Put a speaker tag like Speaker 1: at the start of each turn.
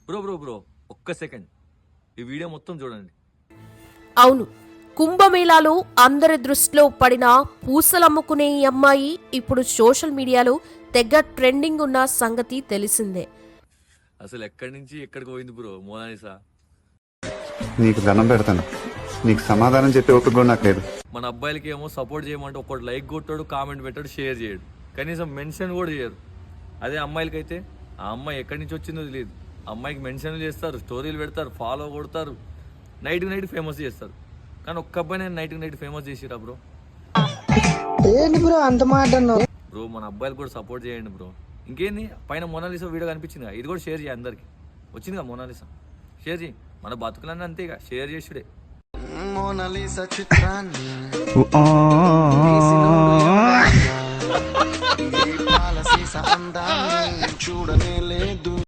Speaker 1: Bro ఒక్క second ఈ video మొత్తం చూడండి.
Speaker 2: అవును, కుంభమేళాలో అందరి దృష్టిలో పడిన పూసలమ్ముకునే ఈ అమ్మాయి ఇప్పుడు సోషల్ మీడియాలో తెగ ట్రెండింగ్ ఉన్న సంగతి తెలిసిందే.
Speaker 1: అసలు ఎక్కడి నుంచి ఎక్కడికి పోయింది బ్రో మోనాలిసా?
Speaker 3: నీకు దండం పెడతాను, నీకు సమాధానం చెప్పే ఓపిక కూడా నాకు లేదు.
Speaker 1: మన అబ్బాయిలకి ఏమో సపోర్ట్ చేయమంటే ఒకటి లైక్ కొట్టాడు, కామెంట్ పెట్టాడు, షేర్ చేయడు, కనీసం మెన్షన్ కూడా చేయరు. అదే అమ్మాయిలకైతే ఆ అమ్మాయి ఎక్కడి నుంచి వచ్చిందో తెలియదు, అమ్మాయికి మెన్షన్లు చేస్తారు, స్టోరీలు పెడతారు, ఫాలో కొడతారు, నైట్ ఫేమస్ చేస్తారు. కానీ ఒక్క అబ్బాయి నేను నైట్ ఫేమస్ చేసిరా బ్రో?
Speaker 4: ఏంటి బ్రో అంత మాట అన్నావు?
Speaker 1: బ్రో మన అబ్బాయిలు కూడా సపోర్ట్ చేయండి బ్రో. ఇంకేంది, పైన మోనాలిసా వీడియో కనిపించింది, ఇది కూడా షేర్ చేయి, అందరికి వచ్చిందిగా మోనాలిసా, షేర్ చేయి. మన బతుకులన్నీ అంతేగా, షేర్ చేసుడే.
Speaker 5: మోనాలిసా చిత్రాన్ని చూడనే లేదు.